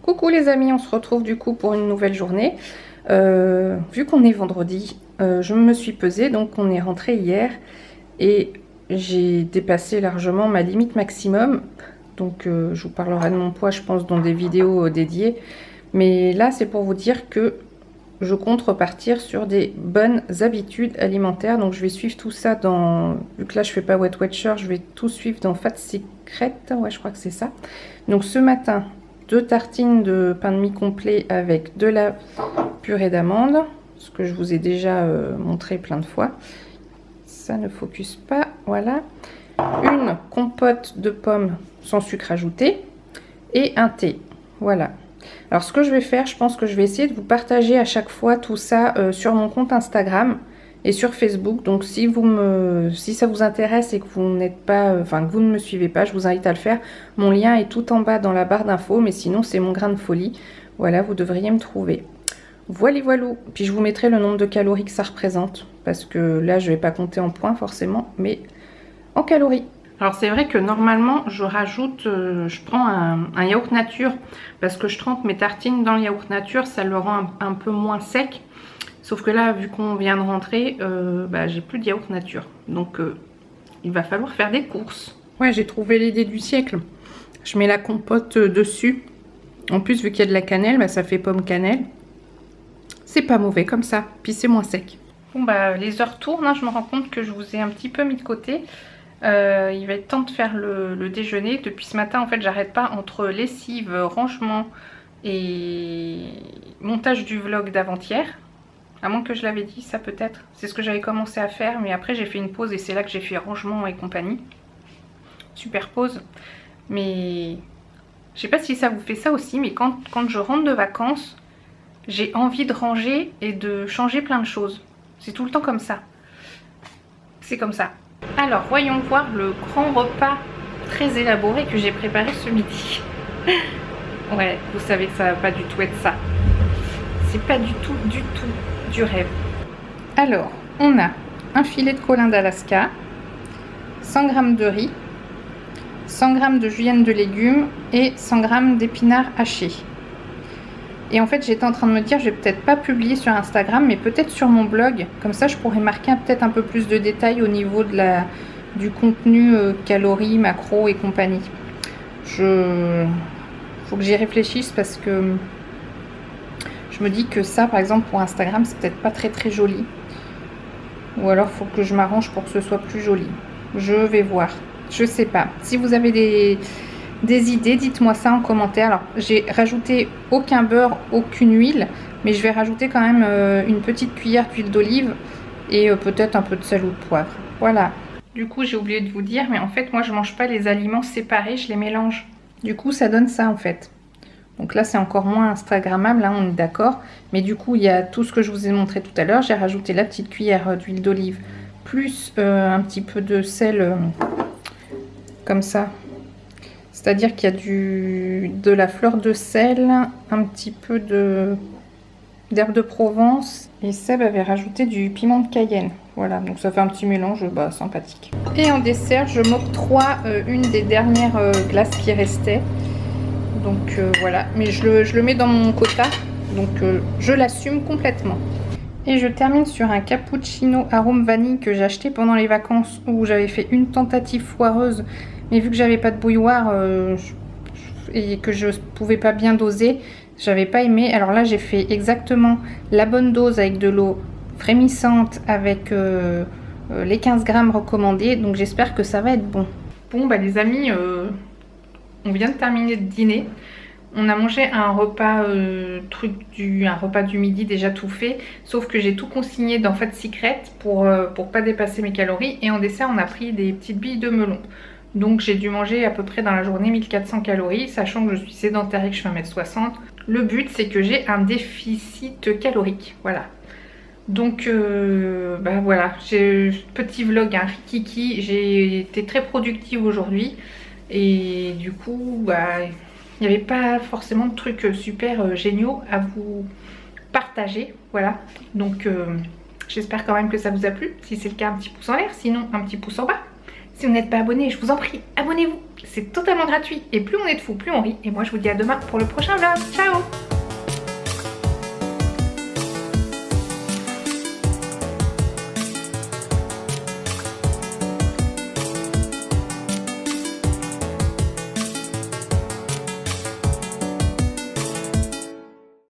Coucou les amis, on se retrouve du coup pour une nouvelle journée. Vu qu'on est vendredi, je me suis pesée, donc on est rentré hier et j'ai dépassé largement ma limite maximum. Donc je vous parlerai de mon poids, je pense, dans des vidéos dédiées. Mais là, c'est pour vous dire que je compte repartir sur des bonnes habitudes alimentaires. Donc je vais suivre tout ça dans... Vu que là, je fais pas Weight Watchers, je vais tout suivre dans Fat Secret. Ouais, je crois que c'est ça. Donc ce matin... 2 tartines de pain de mie complet avec de la purée d'amande, ce que je vous ai déjà montré plein de fois. Ça ne focus pas, voilà. Une compote de pommes sans sucre ajouté et un thé, voilà. Alors ce que je vais faire, je pense que je vais essayer de vous partager à chaque fois tout ça sur mon compte Instagram et sur Facebook. Donc si ça vous intéresse et que vous n'êtes pas, que vous ne me suivez pas, je vous invite à le faire. Mon lien est tout en bas dans la barre d'infos, mais sinon c'est mon grain de folie. Voilà, vous devriez me trouver. Voilà, voilà. Puis je vous mettrai le nombre de calories que ça représente, parce que là je vais pas compter en points forcément, mais en calories. Alors c'est vrai que normalement je rajoute, je prends un yaourt nature, parce que je trempe mes tartines dans le yaourt nature, ça le rend un peu moins sec. Sauf que là, vu qu'on vient de rentrer, j'ai plus de yaourt nature. Donc, il va falloir faire des courses. Ouais, j'ai trouvé l'idée du siècle. Je mets la compote dessus. En plus, vu qu'il y a de la cannelle, ça fait pomme cannelle. C'est pas mauvais comme ça. Puis c'est moins sec. Bon, les heures tournent. Hein, je me rends compte que je vous ai un petit peu mis de côté. Il va être temps de faire le déjeuner. Depuis ce matin, en fait, j'arrête pas entre lessive, rangement et montage du vlog d'avant-hier. À moins que je l'avais dit, ça peut-être. C'est ce que j'avais commencé à faire, mais après j'ai fait une pause et c'est là que j'ai fait rangement et compagnie. Super pause. Mais je sais pas si ça vous fait ça aussi, mais quand je rentre de vacances, j'ai envie de ranger et de changer plein de choses. C'est tout le temps comme ça. C'est comme ça. Alors, voyons voir le grand repas très élaboré que j'ai préparé ce midi. Ouais, vous savez que ça va pas du tout être ça. C'est pas du tout du rêve. Alors, on a un filet de colin d'Alaska, 100 g de riz, 100 g de julienne de légumes et 100 g d'épinards hachés. Et en fait, j'étais en train de me dire, je vais peut-être pas publier sur Instagram, mais peut-être sur mon blog. Comme ça, je pourrais marquer peut-être un peu plus de détails au niveau de du contenu calories, macros et compagnie. Faut que j'y réfléchisse parce que je me dis que ça, par exemple, pour Instagram, c'est peut-être pas très joli. Ou alors, faut que je m'arrange pour que ce soit plus joli. Je vais voir. Je sais pas. Si vous avez des idées, dites-moi ça en commentaire. Alors, j'ai rajouté aucun beurre, aucune huile. Mais je vais rajouter quand même une petite cuillère d'huile d'olive. Et peut-être un peu de sel ou de poivre. Voilà. Du coup, j'ai oublié de vous dire. Mais en fait, moi, je mange pas les aliments séparés. Je les mélange. Du coup, ça donne ça, en fait. Donc là, c'est encore moins instagrammable, là, on est d'accord. Mais du coup, il y a tout ce que je vous ai montré tout à l'heure. J'ai rajouté la petite cuillère d'huile d'olive, plus un petit peu de sel, comme ça. C'est-à-dire qu'il y a de la fleur de sel, un petit peu d'herbe de Provence. Et Seb avait rajouté du piment de Cayenne. Voilà, donc ça fait un petit mélange sympathique. Et en dessert, je m'octroie une des dernières glaces qui restaient. Donc voilà, mais je le mets dans mon quota, donc je l'assume complètement. Et je termine sur un cappuccino arôme vanille que j'ai acheté pendant les vacances où j'avais fait une tentative foireuse. Mais vu que j'avais pas de bouilloire et que je pouvais pas bien doser, j'avais pas aimé. Alors là, j'ai fait exactement la bonne dose avec de l'eau frémissante avec les 15 grammes recommandés. Donc j'espère que ça va être bon. Bon, les amis... on vient de terminer de dîner. On a mangé un repas un repas du midi déjà tout fait. Sauf que j'ai tout consigné dans Fat Secret pour pas dépasser mes calories. Et en dessert, on a pris des petites billes de melon. Donc j'ai dû manger à peu près dans la journée 1400 calories. Sachant que je suis sédentaire et que je fais 1m60. Le but, c'est que j'ai un déficit calorique. Voilà. Donc voilà. J'ai petit vlog, un rikiki. J'ai été très productive aujourd'hui. Et du coup, il n'y avait pas forcément de trucs super géniaux à vous partager. Voilà, donc j'espère quand même que ça vous a plu. Si c'est le cas, un petit pouce en l'air, sinon un petit pouce en bas. Si vous n'êtes pas abonné, je vous en prie, abonnez-vous. C'est totalement gratuit. Et plus on est de fous, plus on rit. Et moi, je vous dis à demain pour le prochain vlog. Ciao!